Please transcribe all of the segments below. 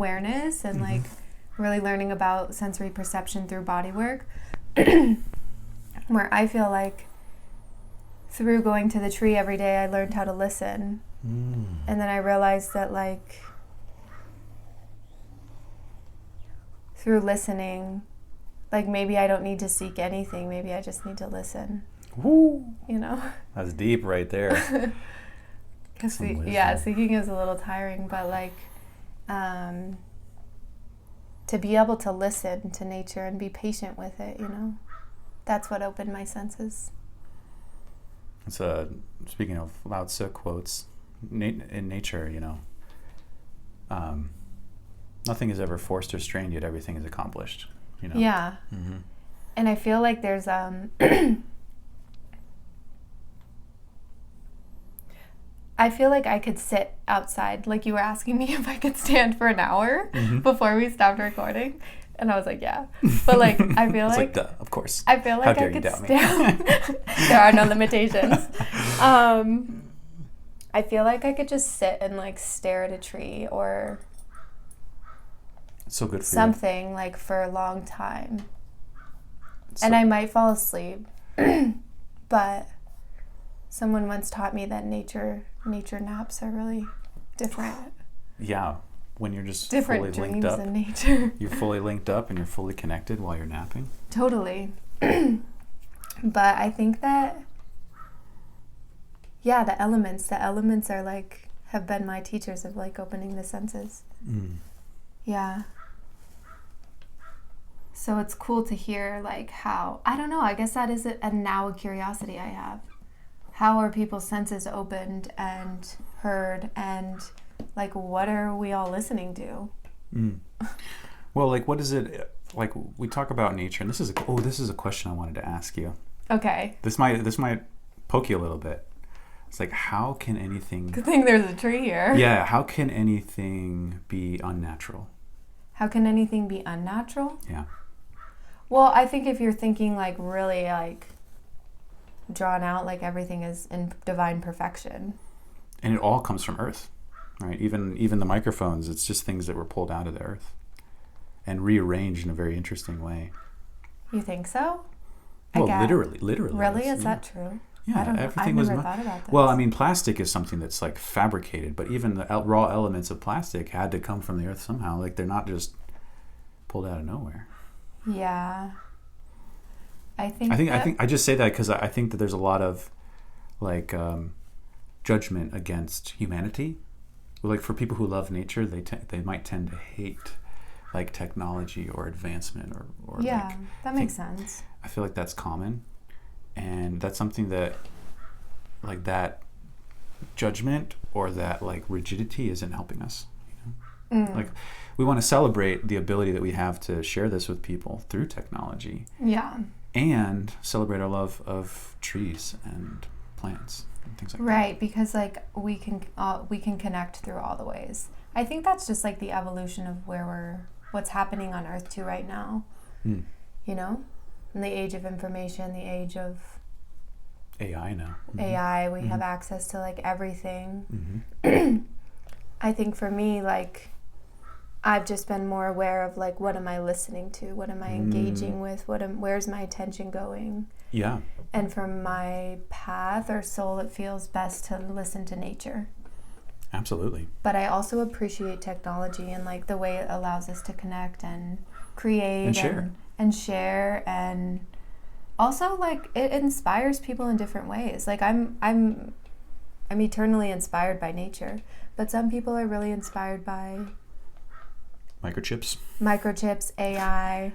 awareness and like really learning about sensory perception through body work, where I feel like through going to the tree every day, I learned how to listen. And then I realized that like through listening, like maybe I don't need to seek anything. Maybe I just need to listen. Woo! You know? That's deep right there. Because seeking is a little tiring, but like to be able to listen to nature and be patient with it, you know? That's what opened my senses. It's speaking of Lao Tzu quotes, in nature, you know, nothing is ever forced or strained, yet everything is accomplished. You know? Yeah. And I feel like there's I feel like I could sit outside, like you were asking me if I could stand for an hour before we stopped recording, and I was like, yeah. But like I feel like duh, of course. I feel like I could stand. There are no limitations. I feel like I could just sit and like stare at a tree or so good for something like for a long time. And I might fall asleep. But someone once taught me that nature naps are really different. Yeah, when you're just different fully dreams linked up. In nature. You're fully linked up and you're fully connected while you're napping. Totally. But I think that the elements are like have been my teachers of like opening the senses. Yeah. So it's cool to hear like how, I don't know, I guess that is a curiosity I have. How are people's senses opened and heard, and like what are we all listening to? Well, like what is it, like we talk about nature, and this is a question I wanted to ask you. Okay. This might poke you a little bit. It's like, how can anything... Good thing there's a tree here. Yeah, how can anything be unnatural? How can anything be unnatural? Yeah. Well, I think if you're thinking like really like drawn out, like everything is in divine perfection. And it all comes from earth, right? Even the microphones, it's just things that were pulled out of the earth and rearranged in a very interesting way. You think so? Well, literally. Really? Is that true? Yeah, I don't know. everything I've never thought about this. Well, I mean, plastic is something that's like fabricated, but even the raw elements of plastic had to come from the earth somehow. Like they're not just pulled out of nowhere. Yeah. I just say that because I think that there's a lot of like judgment against humanity. Like for people who love nature, they might tend to hate like technology or advancement or yeah, like, that makes sense. I feel like that's common, and that's something that like that judgment or that like rigidity isn't helping us. You know? Like we want to celebrate the ability that we have to share this with people through technology. Yeah. And celebrate our love of trees and plants and things like that. Right, because like we can connect through all the ways. I think that's just like the evolution of what's happening on Earth too right now. You know, in the age of information, the age of AI now. AI, we have access to like everything. I think for me, like I've just been more aware of like what am I listening to, what am I engaging with, where's my attention going. Yeah. And for my path or soul, it feels best to listen to nature. Absolutely. But I also appreciate technology and like the way it allows us to connect and create and share and also like it inspires people in different ways. Like I'm eternally inspired by nature, but some people are really inspired by microchips, AI.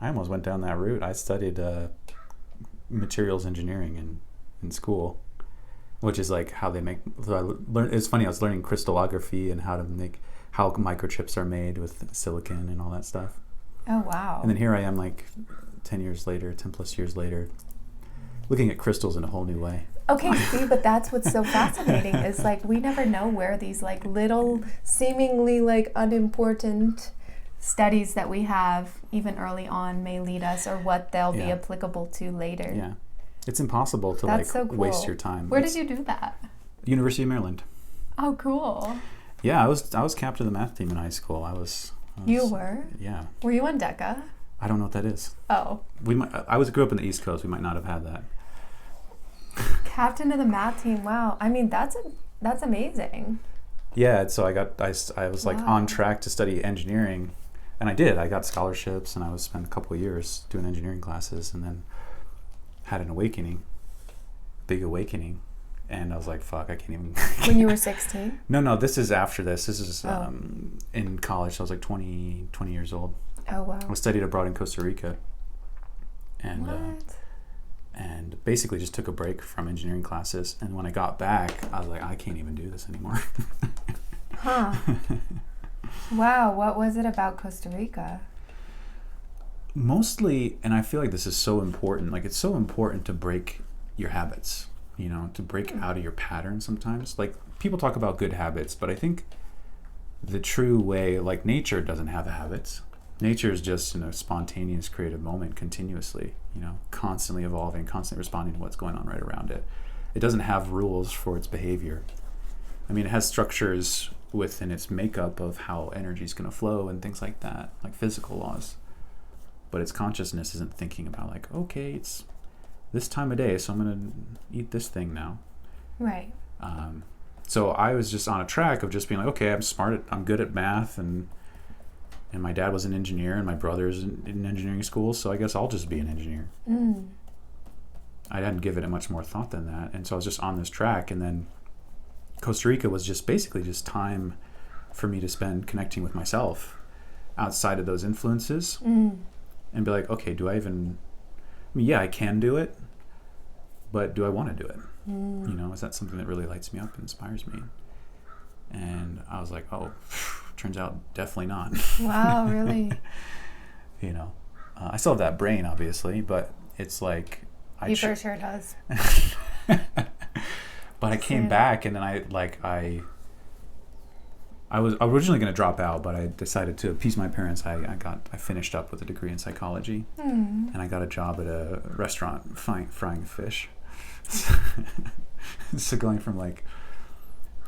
I almost went down that route. I studied materials engineering in school, which is like how they make. It's funny. I was learning crystallography and how microchips are made with silicon and all that stuff. Oh wow! And then here I am, like 10 plus years later, looking at crystals in a whole new way. Okay, see, but that's what's so fascinating is like we never know where these like little seemingly like unimportant studies that we have even early on may lead us or what they'll be applicable to later. Yeah. It's impossible to that's so cool. waste your time. Where did you do that? University of Maryland. Oh, cool. Yeah, I was captain of the math team in high school. I was. You were? Yeah. Were you on DECA? I don't know what that is. Oh. I grew up in the East Coast. We might not have had that. Captain of the math team. Wow. I mean, that's amazing. Yeah, so I was like on track to study engineering, and I did. I got scholarships, and I was spent a couple of years doing engineering classes, and then had an big awakening, and I was like, "Fuck, I can't even." When you were 16? No, this is after this. This is in college. So I was like 20 years old. Oh wow. I studied abroad in Costa Rica, and What? And basically just took a break from engineering classes. And when I got back, I was like, I can't even do this anymore. Huh. Wow. What was it about Costa Rica? Mostly, and I feel like this is so important. Like, it's so important to break your habits, you know, to break out of your pattern sometimes. Like, people talk about good habits, but I think the true way, like, nature doesn't have habits. Nature is just in a spontaneous creative moment continuously, you know, constantly evolving, constantly responding to what's going on right around it. It doesn't have rules for its behavior. I mean, it has structures within its makeup of how energy is going to flow and things like that, like physical laws. But its consciousness isn't thinking about like, okay, it's this time of day, so I'm going to eat this thing now. Right. So I was just on a track of just being like, okay, I'm smart, I'm good at math, and my dad was an engineer, and my brother's in engineering school, so I guess I'll just be an engineer. I hadn't given it much more thought than that, and so I was just on this track, and then Costa Rica was just basically just time for me to spend connecting with myself outside of those influences, and be like, okay, yeah, I can do it, but do I want to do it? You know, is that something that really lights me up and inspires me? And I was like, oh, turns out definitely not. Wow, really? You know, I still have that brain, obviously, but it's like... You for sure does. But I came back, and then I was originally going to drop out, but I decided to appease my parents. I finished up with a degree in psychology, and I got a job at a restaurant frying fish. So going from like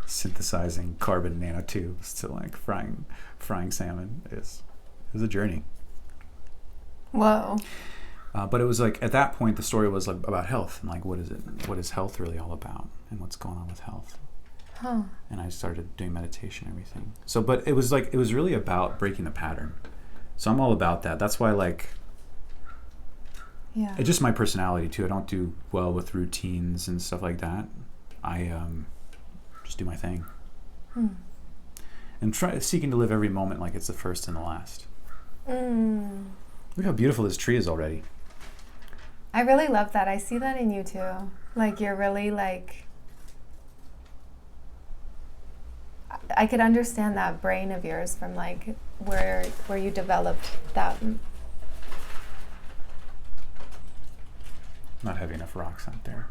synthesizing carbon nanotubes to like frying salmon is a journey. Whoa. But it was like, at that point, the story was like about health, and like, what is health really all about, and what's going on with health. Huh. And I started doing meditation and everything. So, but it was really about breaking the pattern. So I'm all about that. That's why, like, it's just my personality too. I don't do well with routines and stuff like that. I just do my thing. And seeking to live every moment like it's the first and the last. Look how beautiful this tree is already. I really love that. I see that in you too. Like, you're really like... I could understand that brain of yours from like where you developed that. Not having enough rocks out there.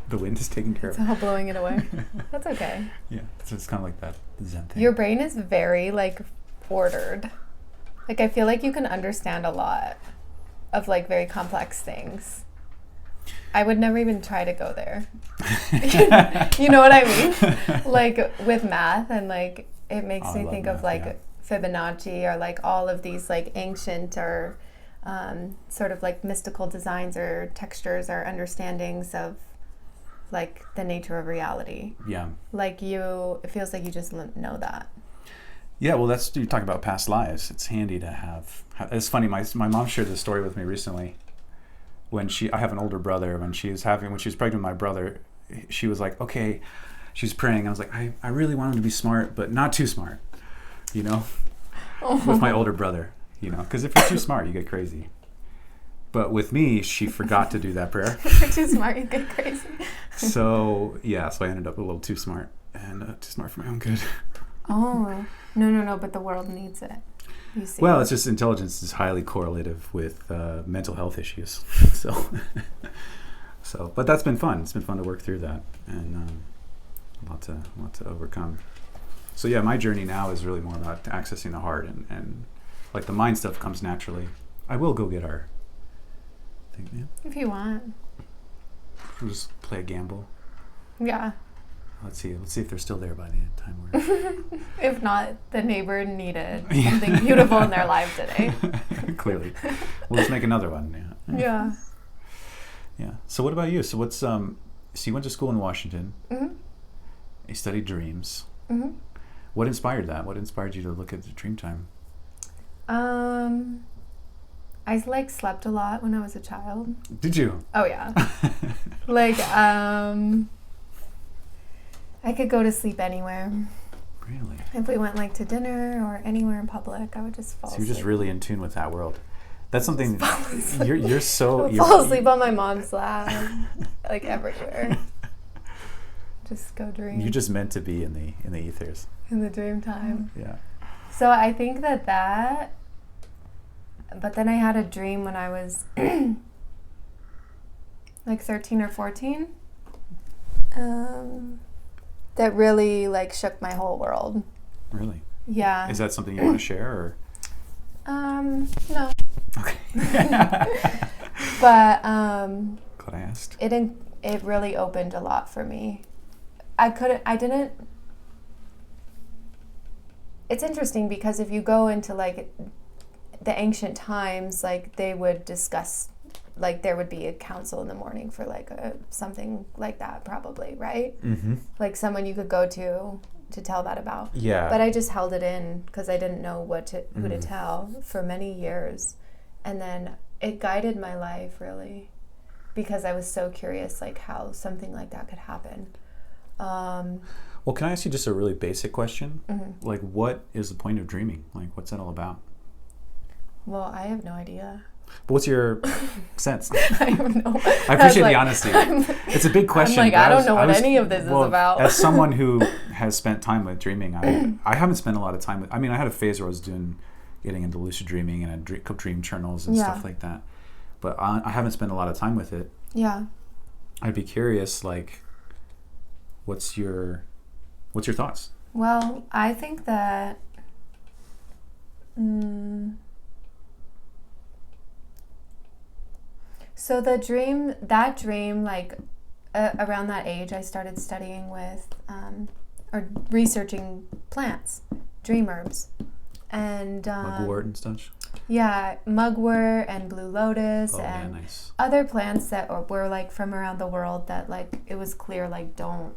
The wind is taking care of it. It's all blowing it away. That's okay. Yeah, so it's kind of like that Zen thing. Your brain is very like ordered. Like, I feel like you can understand a lot of like very complex things. I would never even try to go there. You know what I mean? Like with math, and like it makes me think of like Fibonacci, or like all of these like ancient or sort of like mystical designs or textures or understandings of like the nature of reality. Yeah. Like it feels like you just know that. Yeah, well, you're talking about past lives. It's handy to have. It's funny. My mom shared this story with me recently. I have an older brother. When she was pregnant with my brother, she was like, okay, she was praying. I was like, I really want him to be smart, but not too smart, you know, with my older brother, you know, because if you're too smart, you get crazy. But with me, she forgot to do that prayer. If you're too smart, you get crazy. So I ended up a little too smart, and too smart for my own good. Oh, no, but the world needs it. You see. Well, it's just intelligence is highly correlative with mental health issues. But that's been fun. It's been fun to work through that, and a lot to overcome. So yeah, my journey now is really more about accessing the heart, and like the mind stuff comes naturally. I will go get our thing, yeah. If you want. We'll just play a gamble. Yeah. Let's see if they're still there by the time we're... If not, the neighbor needed something beautiful in their life today. Clearly. We'll just make another one. Yeah. Yeah. So what about you? So what's so you went to school in Washington. Mm-hmm. You studied dreams. Mm-hmm. What inspired that? What inspired you to look at the dream time? I like slept a lot when I was a child. Did you? Oh yeah. Like I could go to sleep anywhere. Really? If we went like to dinner or anywhere in public, I would just fall asleep. So you're just really in tune with that world. That's something you're so... fall asleep on my mom's lap, like everywhere. Just go dream. You're just meant to be in the ethers. In the dream time. Yeah. So I think that... But then I had a dream when I was like 13 or 14. That really like shook my whole world. Really? Yeah. Is that something you want to share or? No. Okay. But glad I asked. It really opened a lot for me. It's interesting because if you go into like the ancient times, like they would discuss, like there would be a council in the morning for like something like that probably, right? Mm-hmm. Like someone you could go to tell that about. Yeah. But I just held it in because I didn't know who to tell for many years. And then it guided my life really because I was so curious like how something like that could happen. Well, can I ask you just a really basic question? Mm-hmm. Like, what is the point of dreaming? Like, what's that all about? Well, I have no idea. But what's your sense? I don't know. I appreciate the honesty. It's a big question. I'm like, I don't know what any of this is about. As someone who has spent time with dreaming, I haven't spent a lot of time with... I mean, I had a phase where I was getting into lucid dreaming and I dream journals and stuff like that. But I haven't spent a lot of time with it. Yeah. I'd be curious, like, what's your thoughts? Well, I think that... So that dream, like around that age, I started studying with, or researching plants, dream herbs. And Mugwort and such? Yeah, mugwort and blue lotus and nice. Other plants that were like from around the world that like, it was clear like don't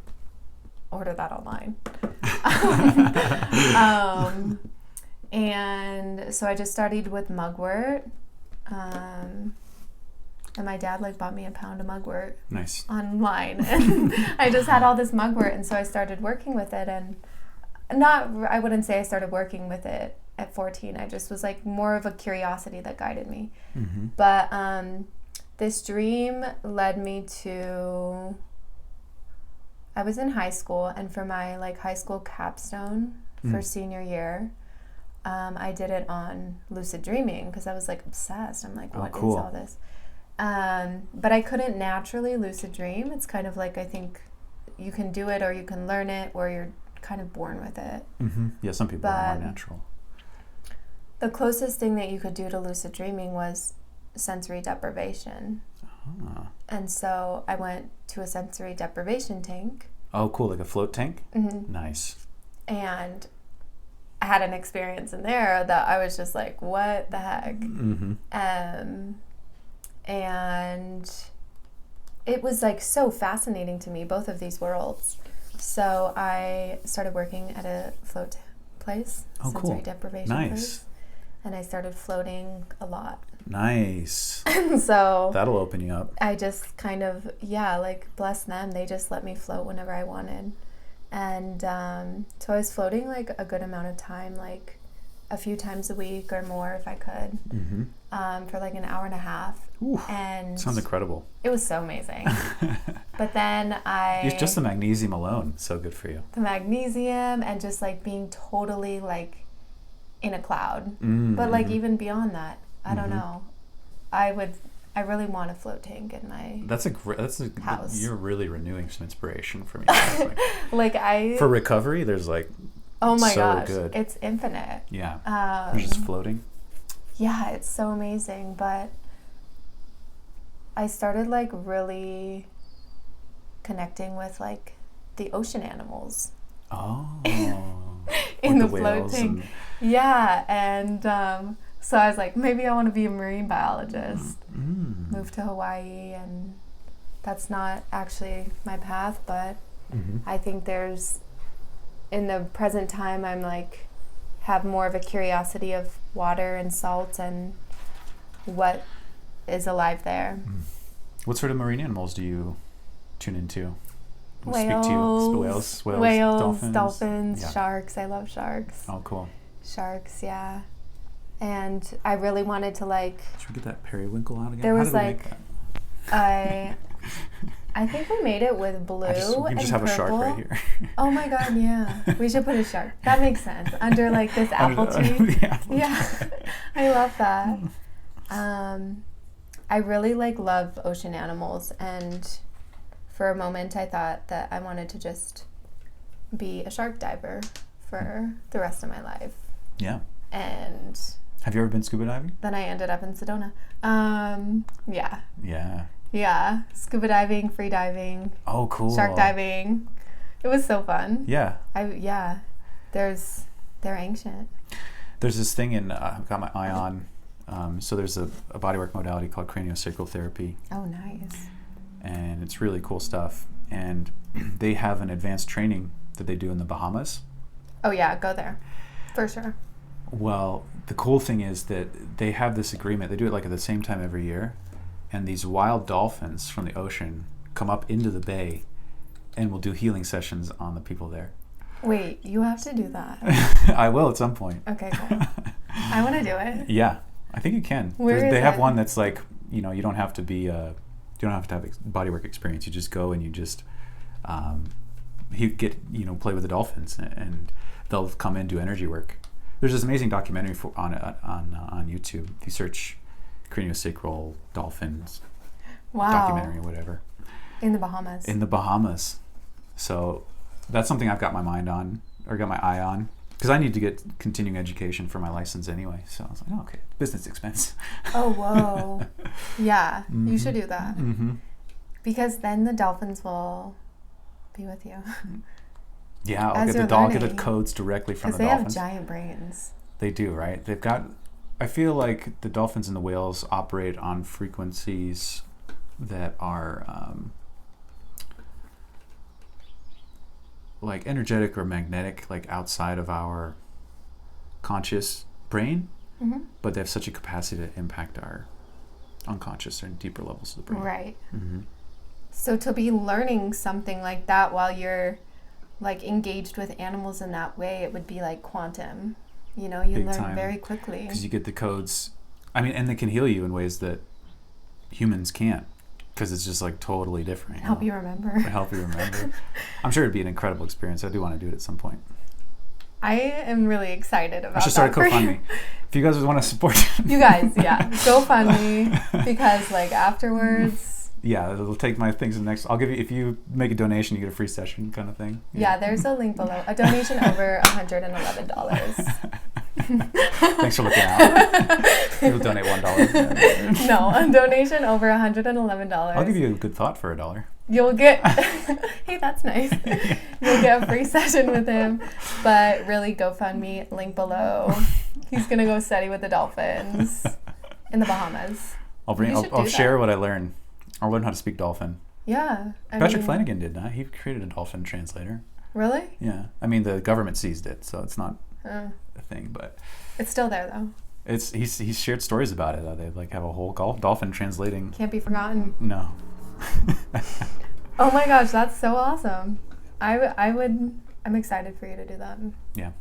order that online. And so I just studied with mugwort. And my dad like bought me a pound of mugwort. Nice. Online. And I just had all this mugwort, and so I started working with it. And I wouldn't say I started working with it at 14. I just was like more of a curiosity that guided me. Mm-hmm. But this dream led me to... I was in high school, and for my like high school capstone for senior year, I did it on lucid dreaming because I was like obsessed. I'm like, what is all this? But I couldn't naturally lucid dream. It's kind of like, I think you can do it or you can learn it or you're kind of born with it. Mm-hmm. Yeah, some people are more natural. The closest thing that you could do to lucid dreaming was sensory deprivation. Ah. And so I went to a sensory deprivation tank. Oh, cool. Like a float tank? Mm-hmm. Nice. And I had an experience in there that I was just like, what the heck? Mm-hmm. And it was like so fascinating to me, both of these worlds. So I started working at a float place, sensory deprivation place. And I started floating a lot. Nice. And so that'll open you up. I just kind of, like bless them. They just let me float whenever I wanted. And so I was floating like a good amount of time, like a few times a week or more if I could, for like an hour and a half. Ooh, and sounds incredible. It was so amazing. But then just the magnesium alone, so good for you. The magnesium and just like being totally like in a cloud. But like even beyond that, I don't know. I really want a float tank in my house. You're really renewing some inspiration for me. For recovery, there's like, oh my so gosh, good. It's infinite. Yeah, you're just floating. Yeah, it's so amazing. But I started like really connecting with like the ocean animals. Oh. In the whales floating. Yeah, and so I was like, maybe I want to be a marine biologist. Move to Hawaii, and that's not actually my path, but I think in the present time, I'm like, have more of a curiosity of water and salt and what is alive there. What sort of marine animals do you tune into? Whales, dolphins, yeah. Sharks. I love sharks. Oh, cool. Sharks, yeah. And I really wanted to Should we get that periwinkle out again? There was How did we make that? I think we made it with blue and purple. We just have a shark right here. Oh my god, yeah. We should put a shark. That makes sense. Under this apple tree. Yeah. I love that. I really love ocean animals, and for a moment I thought that I wanted to just be a shark diver for the rest of my life. Yeah. And have you ever been scuba diving? Then I ended up in Sedona. Yeah. Yeah. Yeah. Scuba diving, free diving. Oh, cool. Shark diving. It was so fun. Yeah. They're ancient. There's this thing I've got my eye on. So there's a bodywork modality called craniosacral therapy. Oh, nice. And it's really cool stuff. And they have an advanced training that they do in the Bahamas. Oh yeah, go there. For sure. Well, the cool thing is that they have this agreement. They do it at the same time every year. And these wild dolphins from the ocean come up into the bay and will do healing sessions on the people there. Wait, you have to do that. I will at some point. Okay, cool. I want to do it. Yeah, I think you can. They have one that's you don't have to be you don't have to have bodywork experience. You just go and you just play with the dolphins, and they'll come in and do energy work. There's this amazing documentary on YouTube. If you search craniosacral dolphins documentary or whatever. In the Bahamas. In the Bahamas. So that's something I've got my mind on, or got my eye on, because I need to get continuing education for my license anyway. So I was like, okay, business expense. Oh, whoa. Yeah, you should do that. Mm-hmm. Because then the dolphins will be with you. Yeah, I'll get the codes directly from the dolphins. Because they have giant brains. They do, right? I feel like the dolphins and the whales operate on frequencies that are energetic or magnetic, outside of our conscious brain, but they have such a capacity to impact our unconscious and deeper levels of the brain. Right. Mm-hmm. So to be learning something like that while you're engaged with animals in that way, it would be like quantum. You learn time. Very quickly. Because you get the codes. And they can heal you in ways that humans can't. Because it's just totally different. Help you remember. I'm sure it'd be an incredible experience. I do want to do it at some point. I am really excited about that. I should start a GoFundMe. If you guys want to support you guys, yeah. GoFundMe. Because afterwards... Yeah, it'll take my things to the next. I'll give you, if you make a donation, you get a free session kind of thing. Yeah, there's a link below. A donation over $111. Thanks for looking out. You'll donate $1. No, a donation over $111. I'll give you a good thought for $1. You'll get, hey, that's nice. You'll get a free session with him. But really, GoFundMe, link below. He's going to go study with the dolphins in the Bahamas. I'll share what I learn. I'll learn how to speak dolphin. Yeah. Patrick Flanagan did that. He created a dolphin translator. Really? Yeah. The government seized it, so it's not a thing, but... It's still there, though. He's shared stories about it. They have a whole dolphin translating. Can't be forgotten. No. Oh my gosh, that's so awesome. I'm excited for you to do that. Yeah.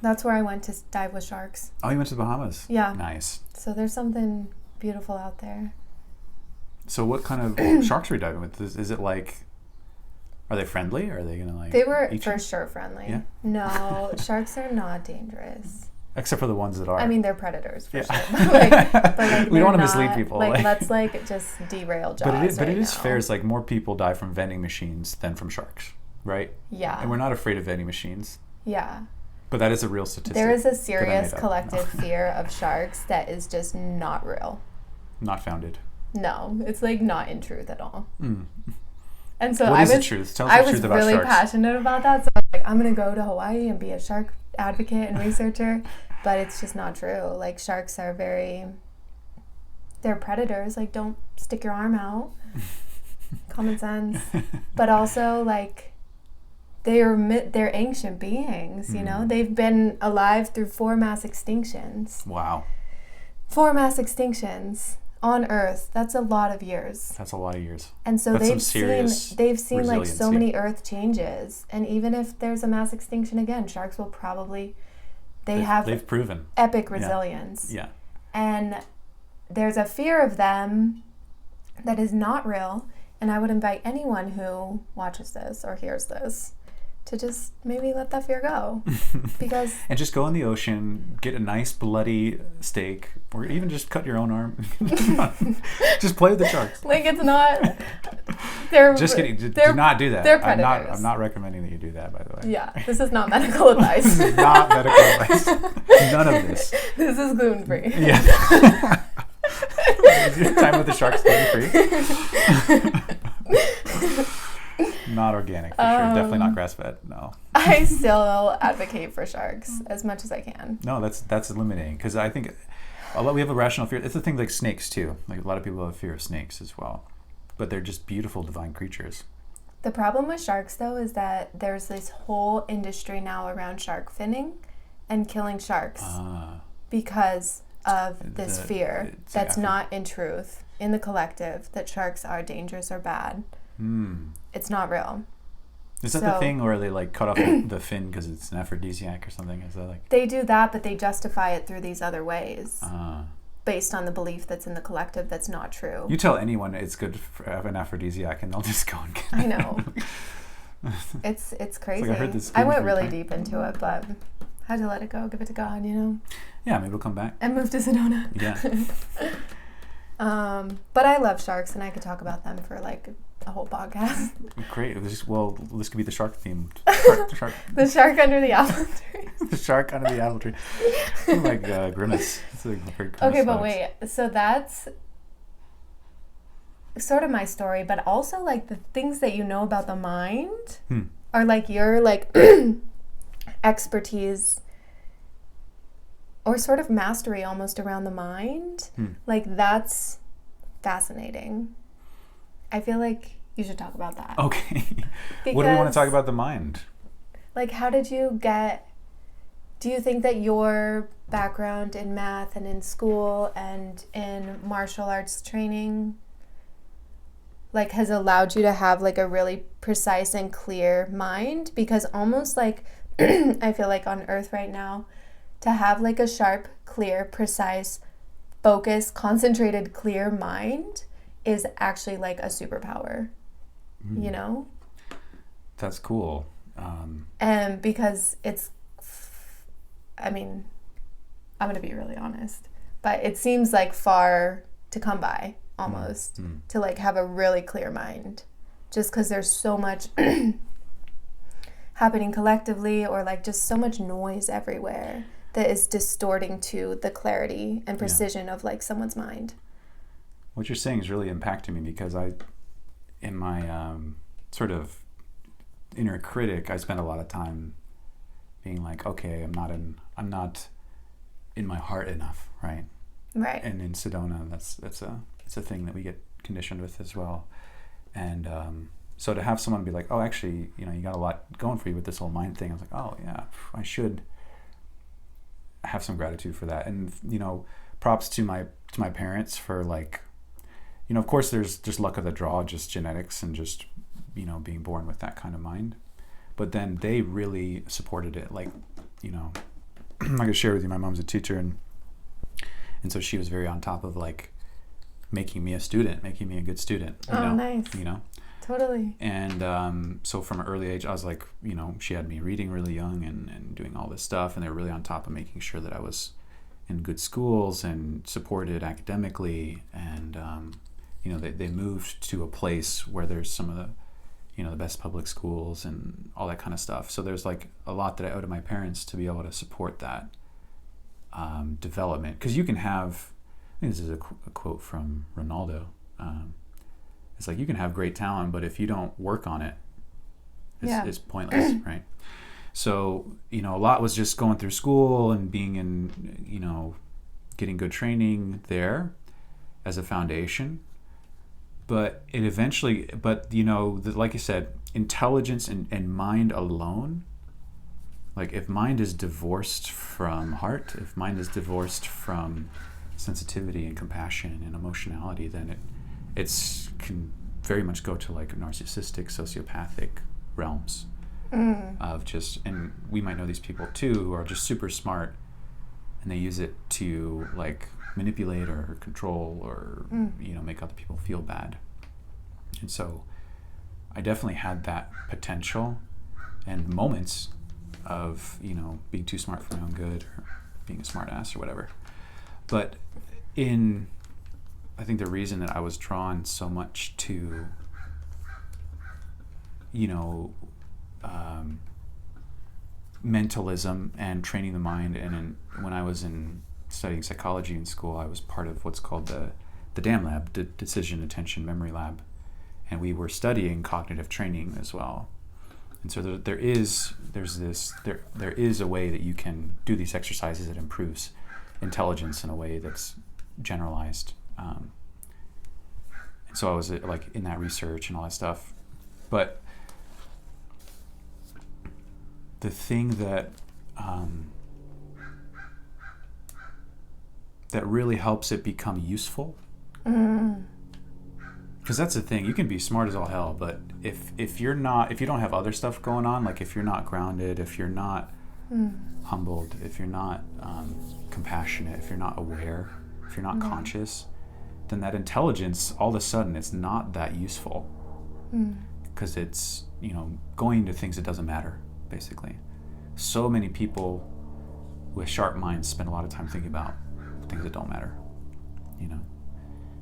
That's where I went to dive with sharks. Oh, you went to the Bahamas? Yeah. Nice. So there's something beautiful out there. So what kind of sharks are you diving with? Is it are they friendly? Or are they going to They were for sure friendly. Yeah? No, sharks are not dangerous. Except for the ones that are. They're predators for sure. But we don't want to mislead people. Let's just derail Jaws. But it is fair. It's more people die from vending machines than from sharks, right? Yeah. And we're not afraid of vending machines. Yeah. But that is a real statistic. There is a serious collective fear of sharks that is just not real. Not founded. No, it's not in truth at all. Mm. And so what I is was, the truth? Tell us the truth about really sharks. passionate about that. So I was like, I'm going to go to Hawaii and be a shark advocate and researcher. But it's just not true. Like, sharks are they're predators. Like, don't stick your arm out. Common sense. But also, like, they're ancient beings, you know? They've been alive through 4 mass extinctions. Wow. 4 mass extinctions on Earth. That's a lot of years. That's a lot of years. And so they've seen like so resiliency. many Earth changes. And even if there's a mass extinction again, sharks will probably they've proven epic resilience. Yeah. And there's a fear of them that is not real. And I would invite anyone who watches this or hears this to just maybe let that fear go. Because and just go in the ocean, get a nice bloody steak, or even just cut your own arm. Just play with the sharks. like, it's not they're Just kidding. Do not do that. They're predators. I'm not recommending that you do that, by the way. Yeah, this is not medical advice. This is not medical advice. None of this. This is gluten-free. Yeah. Time with the sharks gluten-free. Not organic, for sure. Definitely not grass-fed. No. I still advocate for sharks as much as I can. No, that's eliminating, because I think we have a rational fear. It's the thing like snakes too. Like, a lot of people have a fear of snakes as well, but they're just beautiful, divine creatures. The problem with sharks, though, is that there's this whole industry now around shark finning and killing sharks because of this fear that's not in truth, in the collective, that sharks are dangerous or bad. It's not real. Is that the thing where they like cut off the fin because it's an aphrodisiac or something? Is that like... They do that, but they justify it through these other ways. Based on the belief that's in the collective that's not true. You tell anyone it's good to have an aphrodisiac and they'll just go and get it. I know. It's crazy. Like, I went really deep into it, but had to let it go, give it to God, you know? Yeah, maybe we'll come back. And move to Sedona. Yeah. But I love sharks, and I could talk about them for like a whole podcast. Great. This could be the shark theme. Shark. The shark under the apple tree. The shark under the apple tree. Like Grimace. It's like very Grimace Okay, but vibes. wait. So that's sort of my story, but also like the things that you know about the mind are like your like expertise or sort of mastery almost around the mind. Like, that's fascinating. I feel like you should talk about that. Okay. What do we want to talk about the mind? Like, how did you get... Do you think that your background in math and in school and in martial arts training, like, has allowed you to have, like, a really precise and clear mind? Because almost, like, I feel like on Earth right now, to have, like, a sharp, clear, precise, focused, concentrated, clear mind is actually like a superpower, you know? That's cool. And because it's, I mean, I'm going to be really honest, but it seems like far to come by almost to like have a really clear mind, just because there's so much happening collectively, or like just so much noise everywhere that is distorting to the clarity and precision of like someone's mind. What you're saying is really impacting me, because in my sort of inner critic, I spend a lot of time being like, okay, I'm not in my heart enough, right? Right. And in Sedona, it's a thing that we get conditioned with as well. And so to have someone be like, oh, actually, you know, you got a lot going for you with this whole mind thing. I was like, oh yeah, I should have some gratitude for that. And, you know, props to my parents for, like, you know, of course there's just luck of the draw, just genetics and just, you know, being born with that kind of mind. But then they really supported it. Like, you know, I could share with you, my mom's a teacher, and so she was very on top of, like, making me a good student. You know? Nice. You know? Totally. And so from an early age, I was like, you know, she had me reading really young and doing all this stuff, and they were really on top of making sure that I was in good schools and supported academically. And, you know, they moved to a place where there's some of the, you know, the best public schools and all that kind of stuff. So there's like a lot that I owe to my parents to be able to support that development. Because you can have, I think this is a quote from Ronaldo. It It's like you can have great talent, but if you don't work on it, it's pointless, right? So, a lot was just going through school and being in, getting good training there as a foundation. But it eventually, like you said, intelligence and mind alone, like if mind is divorced from heart, if mind is divorced from sensitivity and compassion and emotionality, then it can very much go to like narcissistic, sociopathic realms of just, and we might know these people too who are just super smart and they use it to like manipulate or control or make other people feel bad. And so I definitely had that potential and moments of being too smart for my own good or being a smart ass or whatever. But I think the reason that I was drawn so much to mentalism and training the mind, and when I was studying psychology in school, I was part of what's called the DAM lab, Decision, Attention, Memory Lab, and we were studying cognitive training as well. And so there is a way that you can do these exercises that improves intelligence in a way that's generalized. And so I was like in that research and all that stuff. But the thing that that really helps it become useful, because that's the thing, you can be smart as all hell, but if you don't have other stuff going on, like if you're not grounded, if you're not humbled, if you're not compassionate, if you're not aware, if you're not conscious, then that intelligence, all of a sudden, it's not that useful, because it's going to things that doesn't matter, basically. So many people with sharp minds spend a lot of time thinking about things that don't matter,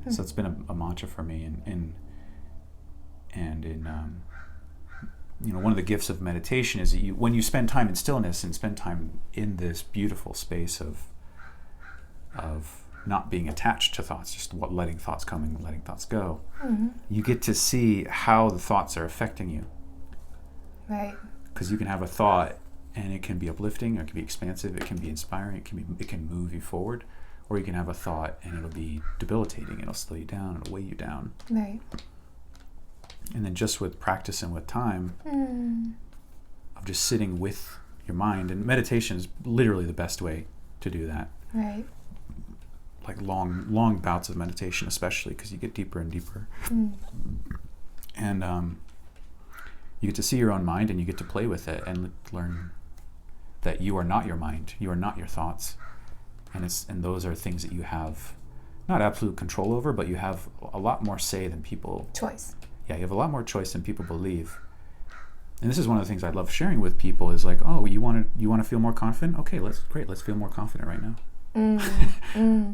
So it's been a mantra for me, and one of the gifts of meditation is that when you spend time in stillness and spend time in this beautiful space of not being attached to thoughts, just letting thoughts come and letting thoughts go, you get to see how the thoughts are affecting you. Right. Because you can have a thought and it can be uplifting, or it can be expansive, it can be inspiring, it can move you forward, or you can have a thought and it'll be debilitating, it'll slow you down, it'll weigh you down. Right. And then just with practice and with time of just sitting with your mind, and meditation is literally the best way to do that. Right. Like long bouts of meditation, especially because you get deeper and deeper. And you get to see your own mind and you get to play with it and learn that you are not your mind, you are not your thoughts, and those are things that you have not absolute control over, but you have a lot more say than people. Choice. Yeah, you have a lot more choice than people believe. And this is one of the things I love sharing with people is like, oh, you want to feel more confident? Okay, let's feel more confident right now.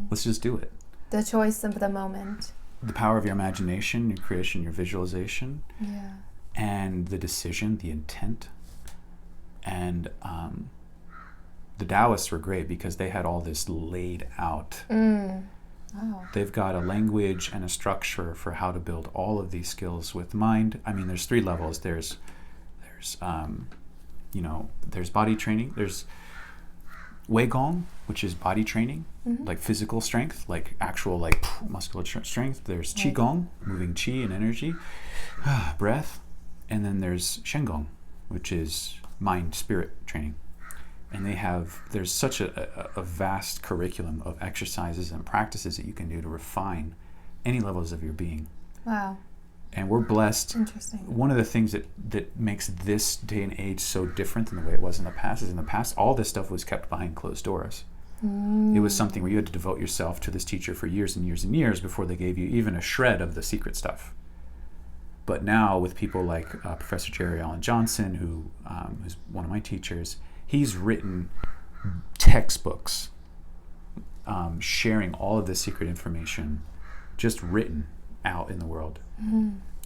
Let's just do it. The choice of the moment. The power of your imagination, your creation, your visualization. Yeah. And the decision, the intent. And the Taoists were great because they had all this laid out. Oh. They've got a language and a structure for how to build all of these skills with mind. I mean, there's 3 levels. There's body training. There's Wei Gong, which is body training, like physical strength, like actual like muscular strength. There's Qi Gong, moving qi and energy, breath. And then there's Shen Gong, which is mind spirit training. And there's such a vast curriculum of exercises and practices that you can do to refine any levels of your being. Wow. And we're blessed. Interesting. One of the things that makes this day and age so different than the way it was in the past is in the past, all this stuff was kept behind closed doors. It was something where you had to devote yourself to this teacher for years and years and years before they gave you even a shred of the secret stuff. But now with people like Professor Jerry Allen Johnson, who's one of my teachers, he's written textbooks sharing all of this secret information, just written out in the world.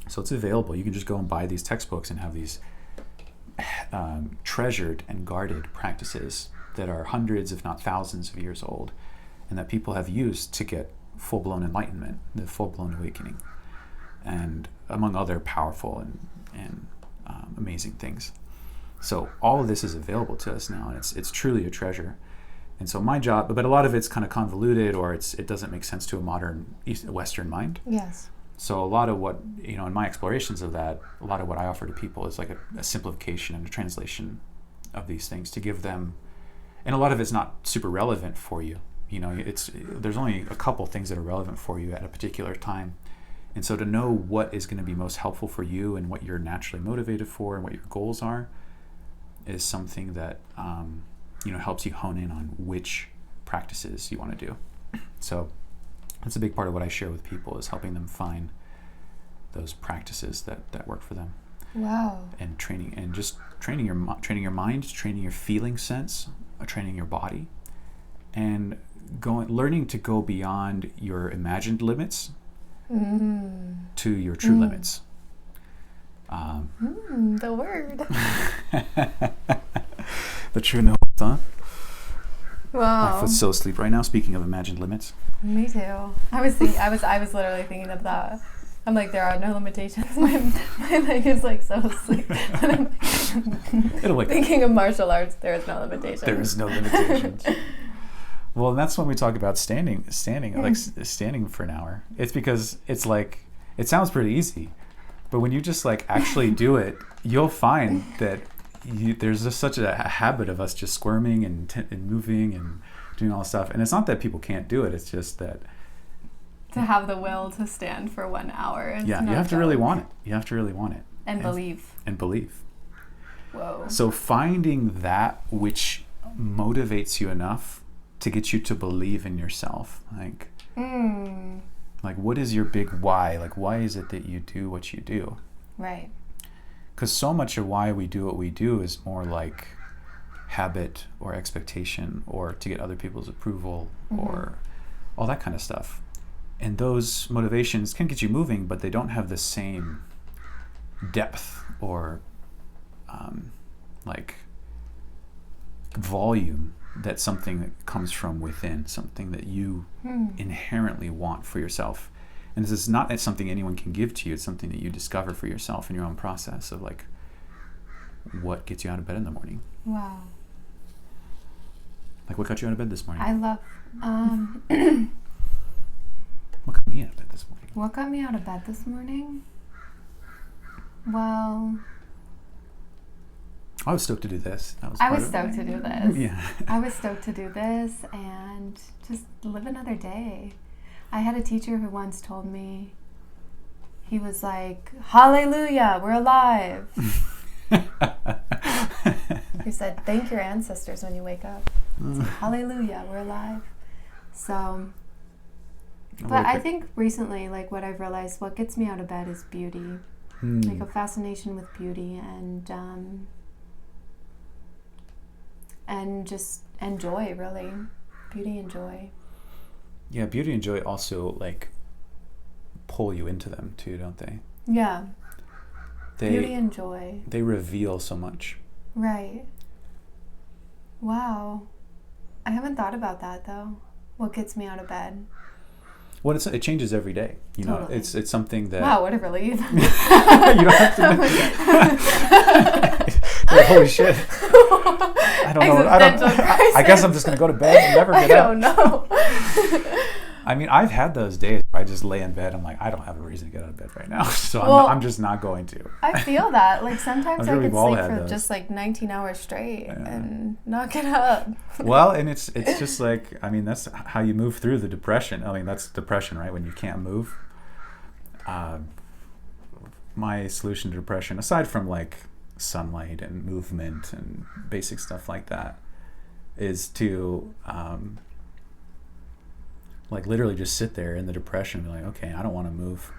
So it's available. You can just go and buy these textbooks and have these treasured and guarded practices that are hundreds, if not thousands of years old, and that people have used to get full-blown enlightenment, the full-blown awakening. and among other powerful and amazing things. So all of this is available to us now, and it's truly a treasure. And so my job, but a lot of it's kind of convoluted, or it doesn't make sense to a modern Western mind. Yes. So a lot of what, in my explorations of that, a lot of what I offer to people is like a simplification and a translation of these things to give them, and a lot of it's not super relevant for you. There's only a couple things that are relevant for you at a particular time. And so to know what is going to be most helpful for you and what you're naturally motivated for and what your goals are is something that, helps you hone in on which practices you want to do. So that's a big part of what I share with people, is helping them find those practices that work for them. Wow. And training your mind, training your feeling sense, training your body, and learning to go beyond your imagined limits to your true limits. The word. The true limits, huh? Wow. My foot's so asleep right now. Speaking of imagined limits. Me too. I was literally thinking of that. I'm like, there are no limitations. My leg is like so asleep. Thinking of martial arts, there is no limitations. There is no limitations. Well, and that's when we talk about standing for an hour. It's because it's like, it sounds pretty easy, but when you just like actually do it, you'll find that there's just such a habit of us just squirming and moving and doing all this stuff. And it's not that people can't do it. It's just that to have the will to stand for 1 hour. You have to really want it. You have to really want it. And believe. And believe. Whoa. So finding that which motivates you enough to get you to believe in yourself. Like what is your big why? Like, why is it that you do what you do? Right. Because so much of why we do what we do is more like habit or expectation or to get other people's approval or all that kind of stuff. And those motivations can get you moving, but they don't have the same depth or volume that something that comes from within, something that you inherently want for yourself. And this is not something anyone can give to you. It's something that you discover for yourself in your own process of like what gets you out of bed in the morning. Wow. Like, what got you out of bed this morning? I love What got me out of bed this morning? What got me out of bed this morning? Well, I was stoked to do this. I was stoked to do this. Yeah. I was stoked to do this and just live another day. I had a teacher who once told me, he was like, "Hallelujah, we're alive." He said, "Thank your ancestors when you wake up." Like, "Hallelujah, we're alive." So, but I think recently, like what I've realized, what gets me out of bed is beauty. Like a fascination with beauty and just joy, really. Beauty and joy. Yeah, beauty and joy also like pull you into them too, don't they? Yeah. Beauty and joy. They reveal so much. Right. Wow. I haven't thought about that though. What gets me out of bed? Well, it changes every day. You know, totally. It's something that. Wow, what a relief! You don't have to. Like, holy shit! I don't know. I guess I'm just gonna go to bed and never get up. I don't know. I mean, I've had those days where I just lay in bed. I'm like, I don't have a reason to get out of bed right now, so I'm just not going to. I feel that. Like sometimes I could sleep for just like 19 hours straight and not get up. Well, and it's just like, I mean, that's how you move through the depression. I mean, that's depression, right? When you can't move. My solution to depression, aside from like sunlight and movement and basic stuff like that, is to like literally just sit there in the depression and be like, okay, I don't want to move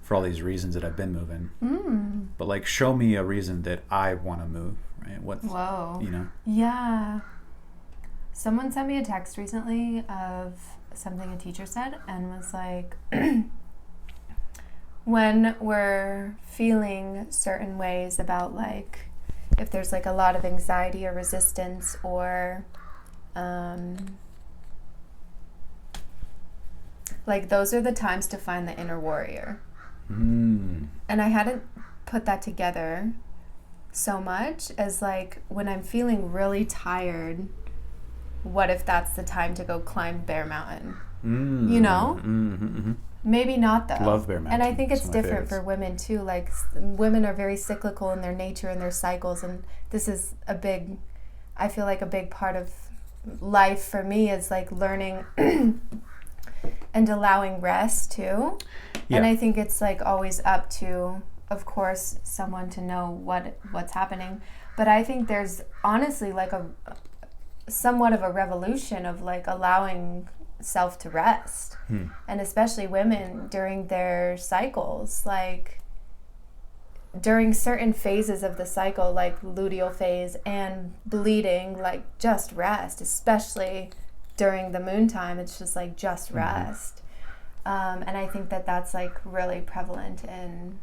for all these reasons that I've been moving. But like, show me a reason that I want to move, right? Whoa. You know? Yeah. Someone sent me a text recently of something a teacher said and was like, when we're feeling certain ways about like, if there's like a lot of anxiety or resistance or like those are the times to find the inner warrior. And I hadn't put that together so much as like when I'm feeling really tired, what if that's the time to go climb Bear Mountain? You know? Maybe not though. Love Bear Mountain. And I think it's different for women too. Like women are very cyclical in their nature and their cycles, and this is I feel like a big part of life for me is like learning and allowing rest too. And I think it's like always up to, of course, someone to know what's happening. But I think there's honestly like a somewhat of a revolution of like allowing self to rest. And especially women during their cycles, like during certain phases of the cycle, like luteal phase and bleeding, like just rest, especially during the moon time. It's just like just rest. And I think that's like really prevalent in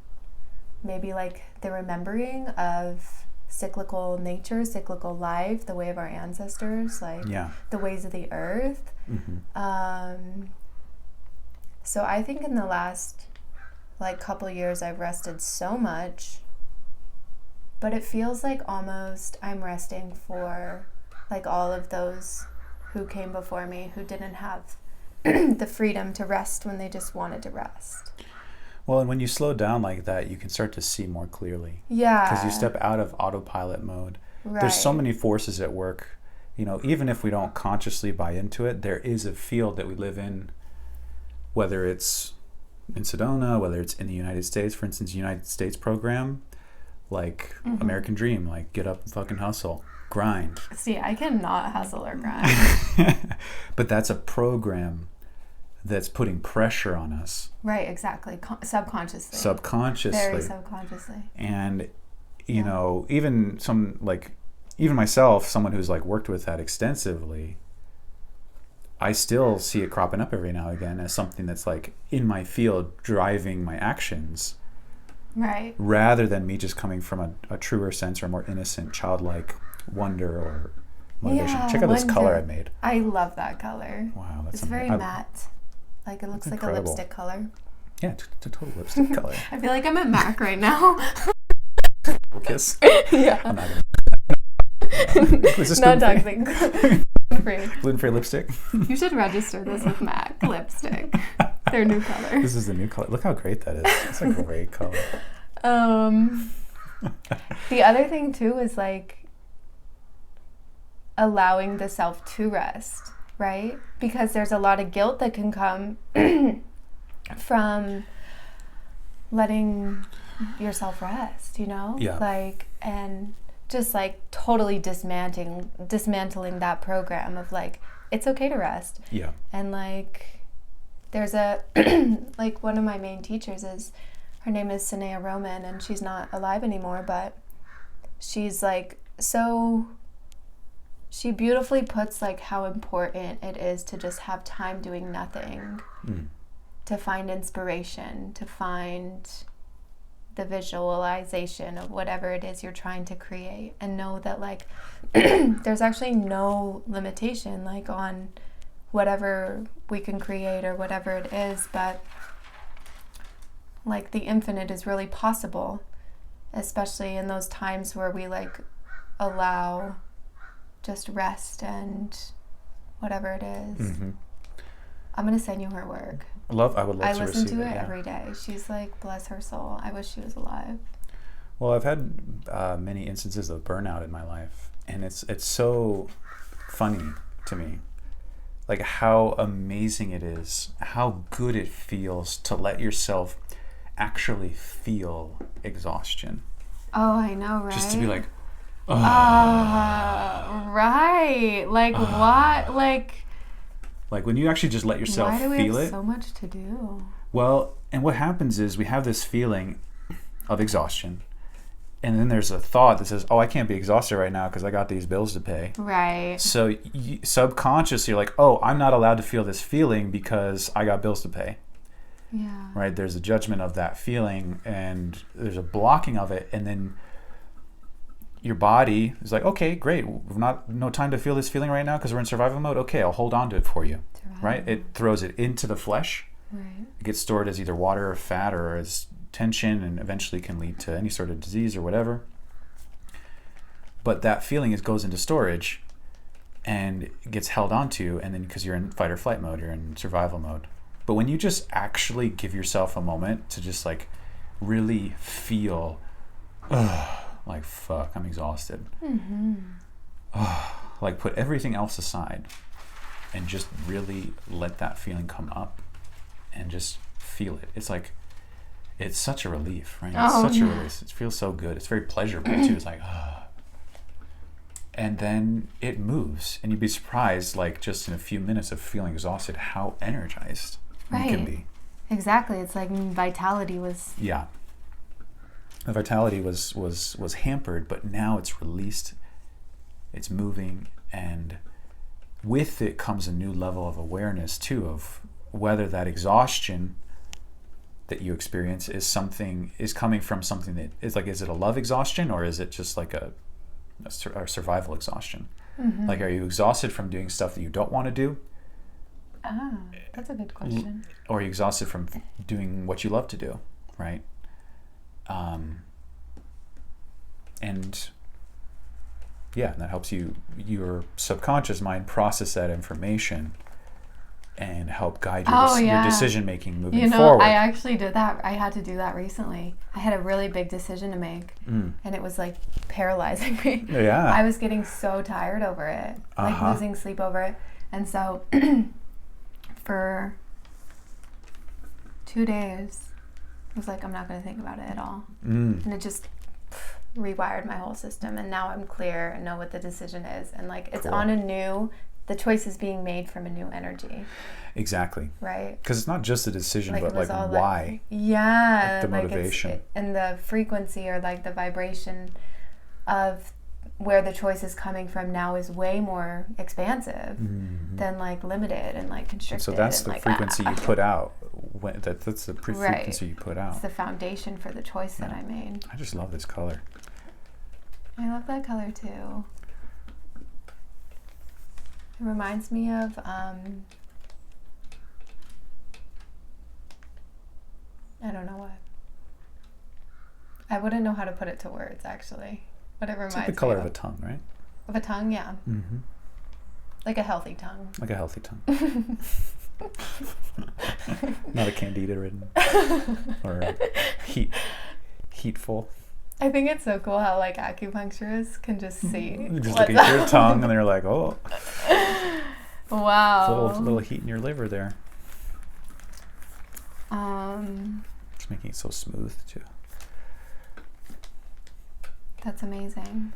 maybe like the remembering of cyclical nature, cyclical life, the way of our ancestors, like the ways of the earth. So I think in the last like couple years I've rested so much, but it feels like almost I'm resting for like all of those who came before me who didn't have the freedom to rest when they just wanted to rest. Well, and when you slow down like that, you can start to see more clearly. Yeah. Because you step out of autopilot mode. Right. There's so many forces at work. You know, even if we don't consciously buy into it, there is a field that we live in, whether it's in Sedona, whether it's in the United States, for instance, United States program, like American Dream, like get up and fucking hustle, grind. See, I cannot hustle or grind. But that's a program that's putting pressure on us. Right, exactly. Subconsciously. Very subconsciously. And, you know, even even myself, someone who's like worked with that extensively, I still see it cropping up every now and again as something that's like in my field driving my actions. Right. Rather than me just coming from a truer sense or more innocent, childlike wonder or motivation. Check out this color I made. I love that color. Wow. It's very matte. Like it looks like incredible. A lipstick color. Yeah, it's a total lipstick color. I feel like I'm at MAC right now. Kiss? Yeah. I'm not gonna... Is this not toxic. Gluten-free. Gluten-free lipstick? You should register this with MAC lipstick. Their new color. This is the new color. Look how great that is. It's a great color. The other thing too is like allowing the self to rest, right? Because there's a lot of guilt that can come from letting yourself rest, you know? Yeah. Like, and just like totally dismantling that program of like, it's okay to rest. Yeah. And like, there's like one of my main teachers her name is Sanea Roman, and she's not alive anymore, but she's like, she beautifully puts like how important it is to just have time doing nothing, to find inspiration, to find the visualization of whatever it is you're trying to create, and know that like there's actually no limitation like on whatever we can create or whatever it is, but like the infinite is really possible, especially in those times where we like allow just rest and whatever it is. I'm gonna send you her work. I would love to receive it. I listen to it every day. She's like, bless her soul. I wish she was alive. Well, I've had many instances of burnout in my life, and it's so funny to me, like how amazing it is, how good it feels to let yourself actually feel exhaustion. Oh, I know, right? Just to be like, right. Like what? Like when you actually just let yourself feel it. Why do we have so much to do? Well, and what happens is we have this feeling of exhaustion, and then there's a thought that says, oh, I can't be exhausted right now because I got these bills to pay. Right. So subconsciously you're like, oh, I'm not allowed to feel this feeling because I got bills to pay. Yeah. Right? There's a judgment of that feeling, and there's a blocking of it, and then your body is like, okay, great. We've no time to feel this feeling right now because we're in survival mode. Okay, I'll hold on to it for you. Right? It throws it into the flesh. Right. It gets stored as either water or fat or as tension and eventually can lead to any sort of disease or whatever. But that feeling goes into storage and gets held onto, and then because you're in fight or flight mode, you're in survival mode. But when you just actually give yourself a moment to just like really feel, like, fuck, I'm exhausted. Like, put everything else aside and just really let that feeling come up and just feel it. It's like, it's such a relief, right? It's such a release. It feels so good. It's very pleasurable too. It's like, and then it moves, and you'd be surprised, like, just in a few minutes of feeling exhausted, how energized you can be. Exactly. It's like vitality was... Yeah. The vitality was hampered, but now it's released. It's moving, and with it comes a new level of awareness too, of whether that exhaustion that you experience is coming from something that is like, is it a love exhaustion, or is it just like a survival exhaustion? Like, are you exhausted from doing stuff that you don't want to do? That's a good question. Or are you exhausted from doing what you love to do, right? And yeah, that helps your subconscious mind process that information and help guide your decision making moving forward. I actually did that. I had to do that recently. I had a really big decision to make, and it was like paralyzing me. Yeah. I was getting so tired over it, like losing sleep over it. And so for 2 days, I was like, I'm not going to think about it at all. And it just rewired my whole system. And now I'm clear and know what the decision is. And like, it's on the choice is being made from a new energy. Exactly. Right? Because it's not just a decision, but like why. Like the motivation. And the frequency, or like the vibration of where the choice is coming from now is way more expansive than like limited and like constricted. So that's the like, frequency you put out. That's the frequency you put out. It's the foundation for the choice that I made. I just love this color. I love that color too. It reminds me of I don't know what. I wouldn't know how to put it to words, actually. But it reminds me it's like the color of a tongue, right? Of a tongue, yeah. Like a healthy tongue. Like a healthy tongue. Not a candida ridden or heatful. I think it's so cool how like acupuncturists can just see. You just look at your tongue and they're like, oh. Wow. There's a little heat in your liver there. It's making it so smooth too. That's amazing.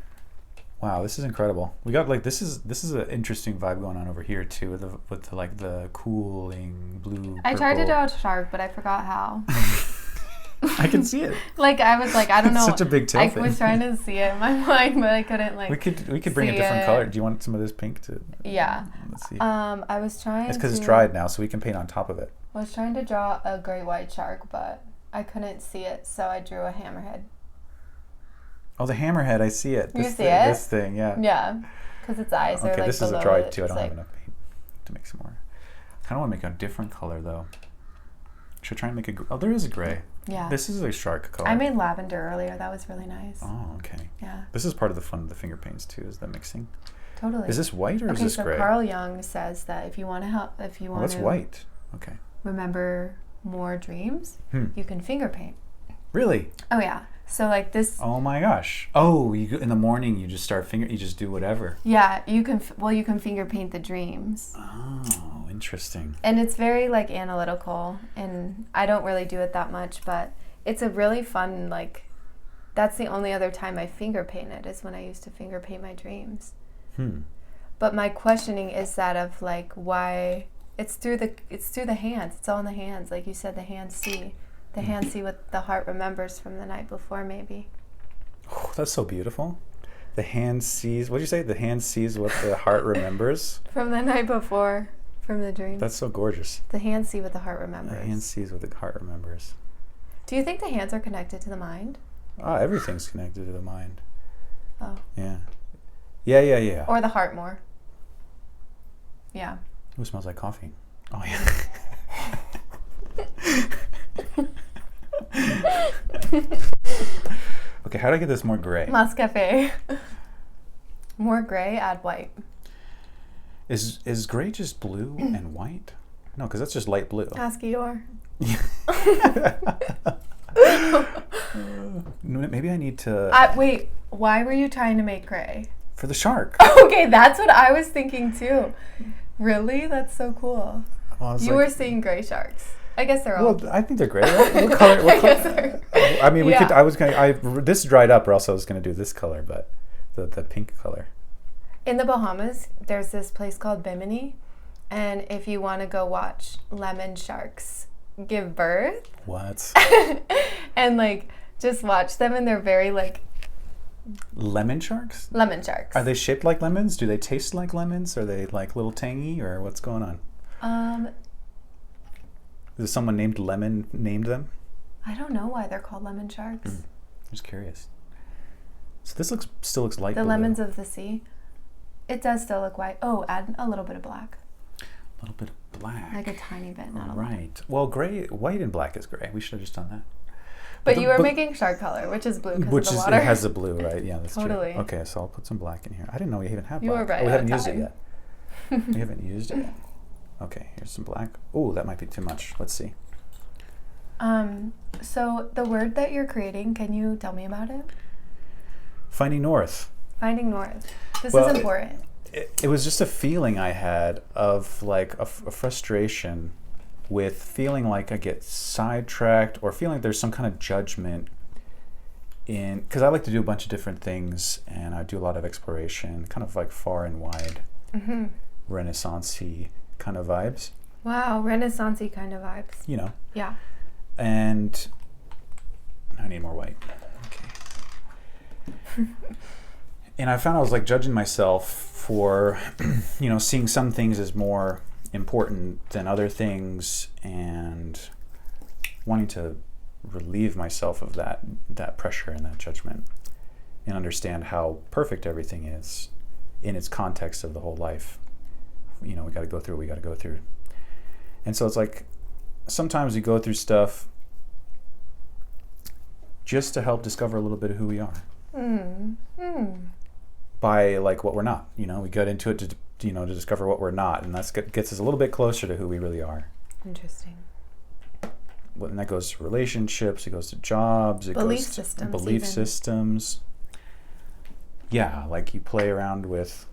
Wow, this is incredible. We got like this is an interesting vibe going on over here too, with the cooling blue. I tried to draw a shark, but I forgot how. I can see it. Like I was like, I don't know. Such a big tail I fin. was trying to see it in my mind, but I couldn't like. We could bring a different color. Do you want some of this pink to? Yeah. Let's see. I was trying. It's because it's dried now, so we can paint on top of it. I was trying to draw a great white shark, but I couldn't see it, so I drew a hammerhead. Oh, the hammerhead! I see it. You see it? This thing, yeah. Yeah, because its eyes are like this is a below dried it. too. I don't It's have enough paint to make some more. I kind of want to make a different color though. Should I try and make a? Oh, there is a gray. Yeah. This is a shark color. I made lavender earlier. That was really nice. Oh, okay. Yeah. This is part of the fun of the finger paints too. Is the mixing? Totally. Is this white or is this gray? Carl Jung says that if you want to help, if you want that's to white. Okay. remember more dreams, you can finger paint. Really? Oh yeah. So like this. Oh my gosh. Oh, in the morning you just you just do whatever. Yeah, you can. You can finger paint the dreams. Oh, interesting. And it's very like analytical, and I don't really do it that much, but it's a really fun like. That's the only other time I finger painted is when I used to finger paint my dreams. But my questioning is that of like why it's through the hands. It's all in the hands, like you said. The hands see. The hands see what the heart remembers from the night before, maybe. Oh, that's so beautiful. The hand sees. What did you say? The hand sees what the heart remembers from the night before, from the dream. That's so gorgeous. The hands see what the heart remembers. The hand sees what the heart remembers. Do you think the hands are connected to the mind? Oh, everything's connected to the mind. Oh. Yeah. Yeah. Or the heart more. Yeah. Ooh, smells like coffee. Oh yeah. Okay, how do I get this more gray? Mascafe. More gray, add white. Is gray just blue and white? No, because that's just light blue. Ask Eeyore. Maybe I need to... wait, why were you trying to make gray? For the shark. Okay, that's what I was thinking too. Really? That's so cool. Well, you were seeing gray sharks. I guess they're all... Well, I think they're gray. What color? I mean, we could... I was going. This dried up, or else I was going to do this color, but the pink color. In the Bahamas, there's this place called Bimini, and if you want to go watch lemon sharks give birth... What? And, like, just watch them, and they're very, like... Lemon sharks? Lemon sharks. Are they shaped like lemons? Do they taste like lemons? Are they, like, little tangy, or what's going on? Is someone named Lemon named them? I don't know why they're called lemon sharks. I'm just curious. So this still looks light blue. The lemons of the sea. It does still look white. Oh, add a little bit of black. A little bit of black. Like a tiny bit, not a lot. Right. Well, gray, white and black is gray. We should have just done that. But you were making shark color, which is blue because of the water. It has the blue, right? Yeah, that's totally. True. Okay, so I'll put some black in here. I didn't know we even had black. You were right. We haven't used it yet. We haven't used it yet. Okay, here's some black. Oh, that might be too much. Let's see. So the word that you're creating, can you tell me about it? Finding North. Finding North. This is important. It was just a feeling I had of like a frustration with feeling like I get sidetracked or feeling like there's some kind of judgment in, because I like to do a bunch of different things and I do a lot of exploration, kind of like far and wide, Renaissance-y kind of vibes. Wow, Renaissance-y kind of vibes. You know. Yeah. And I need more white. Okay. And I found I was like judging myself for, you know, seeing some things as more important than other things and wanting to relieve myself of that pressure and that judgment and understand how perfect everything is in its context of the whole life. You know, we got to go through what we got to go through. And so it's like sometimes we go through stuff just to help discover a little bit of who we are. By like what we're not, you know, we got into it to, you know, to discover what we're not, and that gets us a little bit closer to who we really are. Interesting. And that goes to relationships, it goes to jobs, it belief goes to systems, belief systems. Yeah, like you play around with,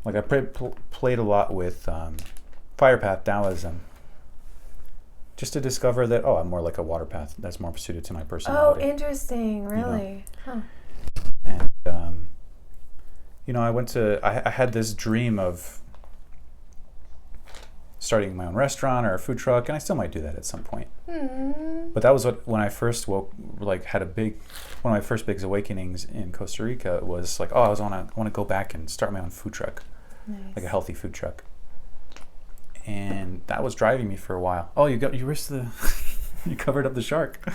like I played a lot with fire path Taoism, just to discover that, oh, I'm more like a water path that's more suited to my personality. Oh, interesting, really? You know? Huh. And you know, I had this dream of starting my own restaurant or a food truck, and I still might do that at some point. But that was when I first woke, like had one of my first big awakenings in Costa Rica was like, oh, I want to go back and start my own food truck. Nice. Like a healthy food truck. And that was driving me for a while. Oh, you risked you covered up the shark.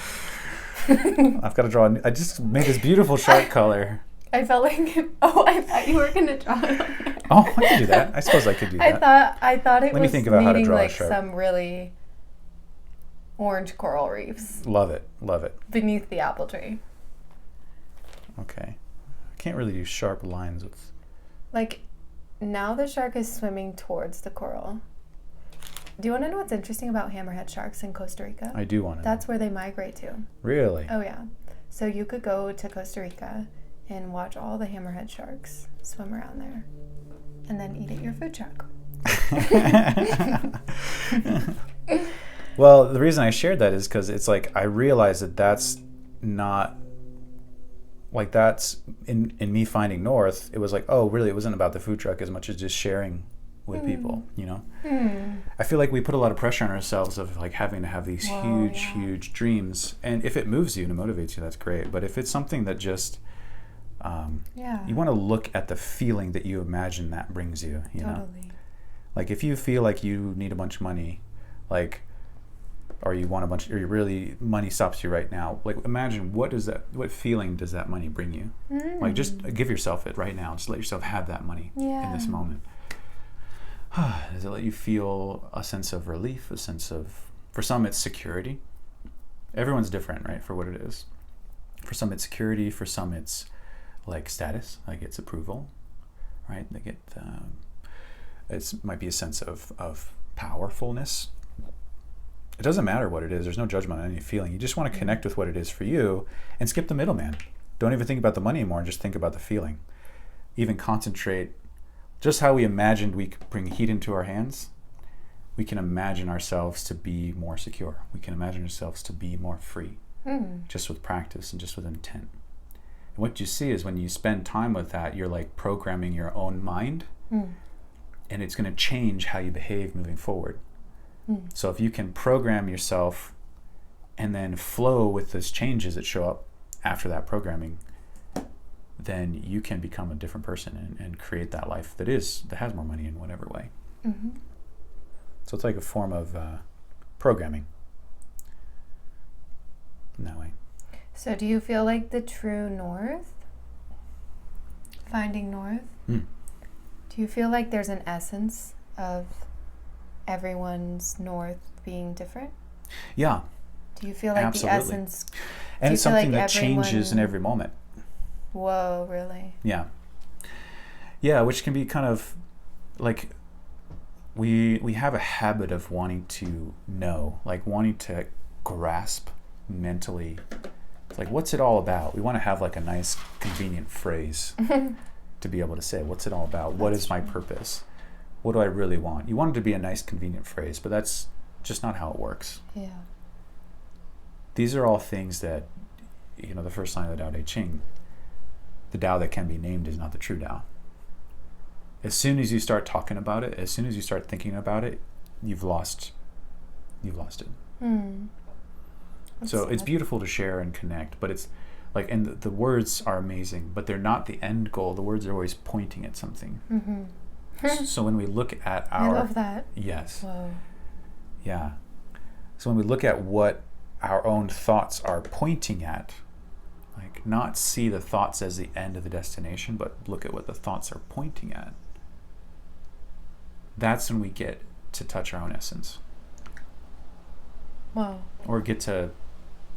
I've got to draw. I just made this beautiful shark color. I felt like, I thought you were gonna draw it on there. Oh, I could do that. I suppose I could do that. I thought it Let was me think about how to draw like a shark. some really orange coral reefs. Love it. Love it. Beneath the apple tree. Okay. I can't really do sharp lines with. Like, now the shark is swimming towards the coral. Do you want to know what's interesting about hammerhead sharks in Costa Rica? I do want to. That's where they migrate to. Really? Oh, yeah. So you could go to Costa Rica and watch all the hammerhead sharks swim around there and then eat at your food truck. Well, the reason I shared that is because it's like I realized that that's not like that's in me finding North. It was like, oh, really? It wasn't about the food truck as much as just sharing with people, you know? I feel like we put a lot of pressure on ourselves of like having to have these huge dreams. And if it moves you and it motivates you, that's great. But if it's something that just, you want to look at the feeling that you imagine that brings you, you know? Like if you feel like you need a bunch of money, like, or you want or you really, money stops you right now. Like imagine what feeling does that money bring you? Like just give yourself it right now. Just let yourself have that money in this moment. Does it let you feel a sense of relief, a sense of, for some it's security. Everyone's different, right, for what it is. For some it's security, for some it's like status, like it's approval, right? They get, it might be a sense of powerfulness. It doesn't matter what it is. There's no judgment on any feeling. You just want to connect with what it is for you and skip the middleman. Don't even think about the money anymore. Just think about the feeling. Even concentrate. Just how we imagined we could bring heat into our hands, we can imagine ourselves to be more secure. We can imagine ourselves to be more free, just with practice and just with intent. And what you see is when you spend time with that, you're like programming your own mind, and it's going to change how you behave moving forward. So if you can program yourself and then flow with those changes that show up after that programming, then you can become a different person and create that life that has more money in whatever way. So it's like a form of programming in that way. So do you feel like the true north, finding north, do you feel like there's an essence of everyone's north being different? Yeah. Do you feel like absolutely. The essence... And it's something that changes in every moment. Whoa, really? Yeah. Yeah, which can be kind of like we have a habit of wanting to know, like wanting to grasp mentally. It's like, what's it all about? We want to have like a nice, convenient phrase to be able to say, what's it all about? What is my purpose? What do I really want? You want it to be a nice, convenient phrase, but that's just not how it works. Yeah. These are all things that, the first line of the Tao Te Ching, the Tao that can be named is not the true Tao. As soon as you start talking about it, as soon as you start thinking about it, you've lost it. So it's beautiful to share and connect, but it's like, and the words are amazing, but they're not the end goal. The words are always pointing at something. So when we look at our... I love that. Yes. Whoa. Yeah. So when we look at what our own thoughts are pointing at, like not see the thoughts as the end of the destination, but look at what the thoughts are pointing at, that's when we get to touch our own essence. Wow. Or get to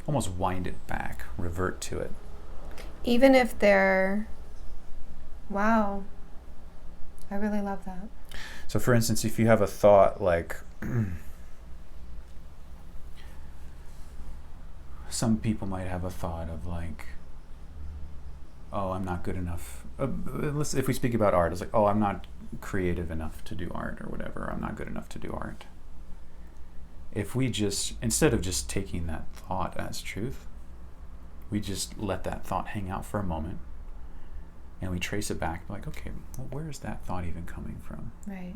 almost wind it back, revert to it. Even if they're... Wow. I really love that. So for instance, if you have a thought like... some people might have a thought of like, oh, I'm not good enough. If we speak about art, it's like, oh, I'm not creative enough to do art or whatever. I'm not good enough to do art. If we just, instead of just taking that thought as truth, we just let that thought hang out for a moment and we trace it back, like, okay, well, where is that thought even coming from? Right.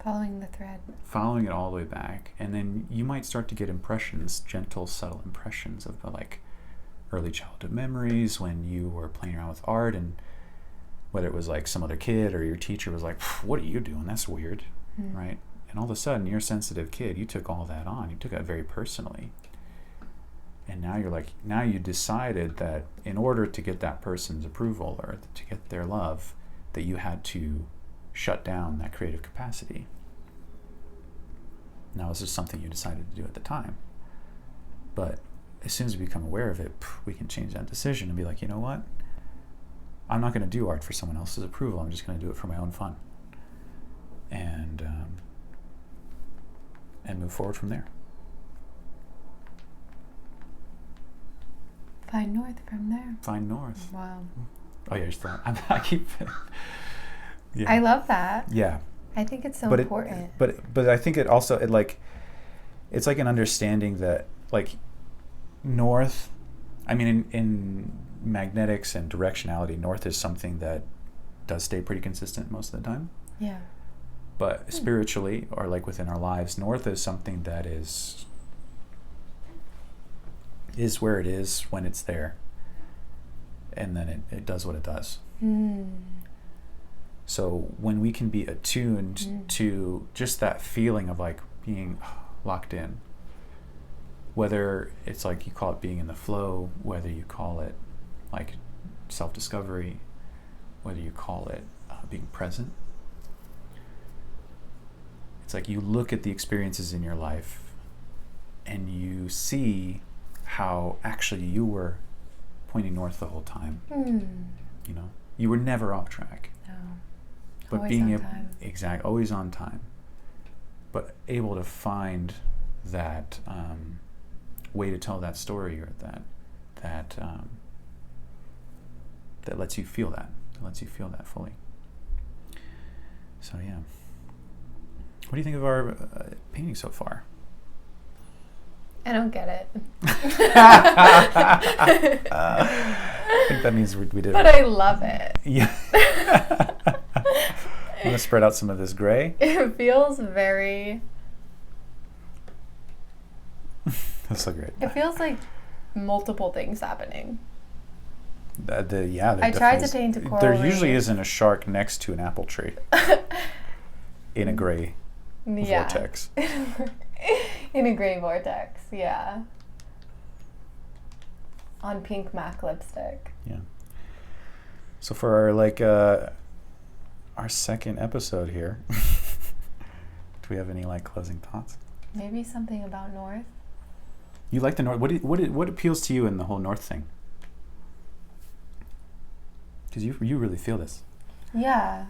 Following the thread. Following it all the way back. And then you might start to get impressions, gentle, subtle impressions of like early childhood memories when you were playing around with art, and whether it was like some other kid or your teacher was like, what are you doing? That's weird, right? And all of a sudden, you're a sensitive kid. You took all that on. You took it very personally. And now you're like, now you decided that in order to get that person's approval or to get their love, that you had to shut down that creative capacity. Now, this is something you decided to do at the time. But as soon as we become aware of it, we can change that decision and be like, you know what? I'm not going to do art for someone else's approval. I'm just going to do it for my own fun. And move forward from there. Find north from there. Find north. Wow. Oh yeah, just thought. I keep. Yeah. I love that. Yeah. I think it's so important. But I think it's like an understanding that like north. I mean, in magnetics and directionality, north is something that does stay pretty consistent most of the time. Yeah. But spiritually, or like within our lives, north is something that is where it is when it's there. And then it does what it does. So when we can be attuned to just that feeling of like being locked in, whether it's like you call it being in the flow, whether you call it like self-discovery, whether you call it being present, it's like you look at the experiences in your life and you see how actually you were pointing north the whole time. You know, you were never off track. No. But Always being on able, time. always on time, but able to find that way to tell that story, or that lets you feel that. That lets you feel that fully. So yeah. What do you think of our painting so far? I don't get it. I think that means we did. But I love it. Yeah. I'm gonna spread out some of this gray. It feels very. That's so great. It feels like multiple things happening. I tried to paint a coral There reef. usually isn't a shark next to an apple tree in a gray vortex. In a gray vortex, yeah. On pink MAC lipstick. Yeah. So for our second episode here, do we have any closing thoughts? Maybe something about North. You like the North? What appeals to you in the whole North thing? Because you really feel this. Yeah.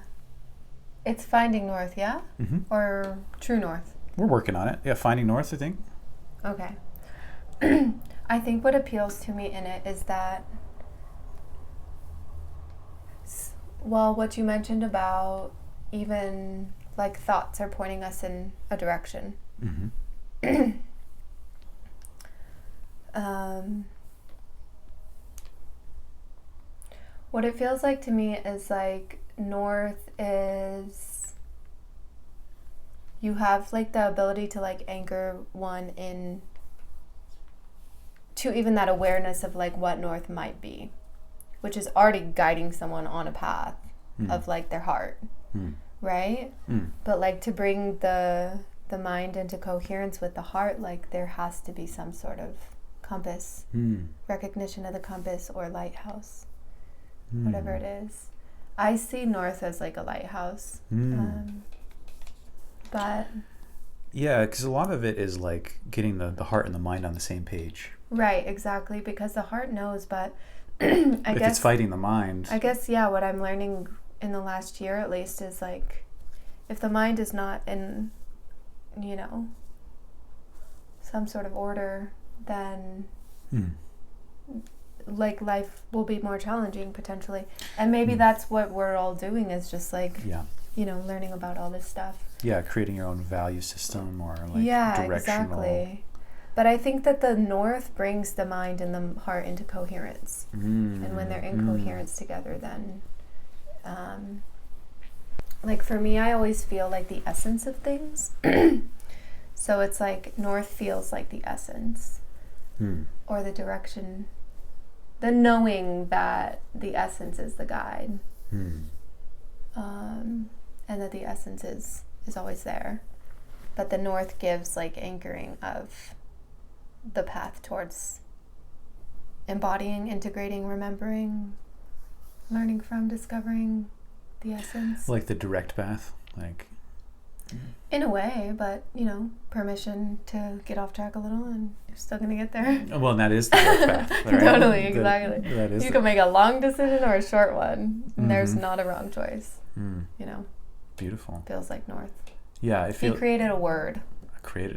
It's finding North, yeah? Mm-hmm. Or true North? We're working on it. Yeah, finding North, I think. Okay. I think what appeals to me in it is that, well, what you mentioned about even thoughts are pointing us in a direction. Mm-hmm. What it feels like to me is North is, you have the ability to anchor one in to even that awareness of what North might be, which is already guiding someone on a path of their heart, right? But to bring the mind into coherence with the heart, there has to be some sort of compass, recognition of the compass or lighthouse, whatever it is. I see North as a lighthouse, but yeah, because a lot of it is getting the heart and the mind on the same page. Right, exactly, because the heart knows, but I if guess it's fighting the mind. I guess, yeah, what I'm learning in the last year at least is if the mind is not in, some sort of order, then life will be more challenging potentially. And maybe that's what we're all doing, is just learning about all this stuff. Yeah, creating your own value system or directional. Exactly. But I think that the North brings the mind and the heart into coherence. And when they're in coherence together, then for me, I always feel the essence of things. So it's North feels like the essence or the direction, the knowing that the essence is the guide, and that the essence is always there. But the North gives anchoring of the path towards embodying, integrating, remembering, learning from, discovering the essence. The direct path, In a way, but permission to get off track a little, and you're still gonna get there. Well, and that is the direct path. Right? Totally, exactly. That is you can make a long decision or a short one, and there's not a wrong choice. Beautiful. Feels like North. Yeah, He created a word.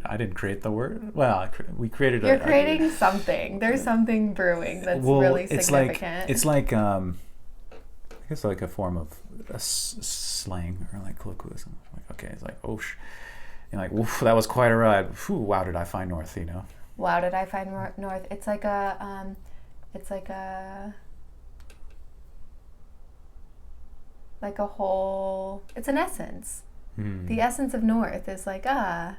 I didn't create the word. Well, we created. You're creating something. There's something brewing that's really significant. It's I guess a form of slang or colloquialism. Okay, it's woof, that was quite a ride. Whew, wow, did I find North? Wow, did I find North? It's a whole. It's an essence. The essence of North is I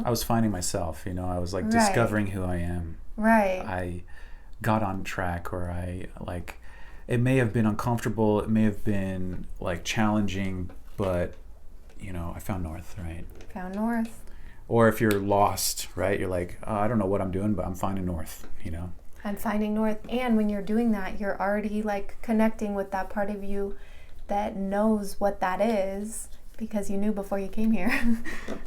was finding myself. I was discovering who I am. Right. I got on track, or I it may have been uncomfortable, it may have been challenging, but I found North, right? Found North. Or if you're lost, right? You're I don't know what I'm doing, but I'm finding North, I'm finding North, and when you're doing that, you're already connecting with that part of you that knows what that is, because you knew before you came here.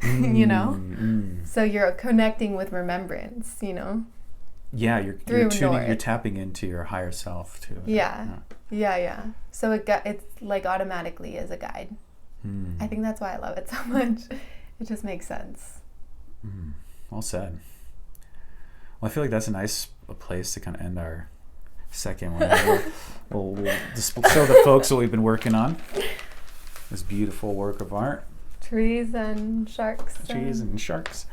Mm. So you're connecting with remembrance, you're tuning, you're tapping into your higher self too. Yeah. So it's like automatically is a guide. I think that's why I love it so much. It just makes sense. Well said. Well, I feel like that's a place to kind of end our second one. We'll just show the folks what we've been working on. This beautiful work of art. Trees and sharks. Trees and sharks.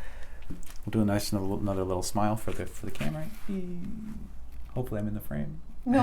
We'll do another little smile for the camera. Hopefully I'm in the frame. No.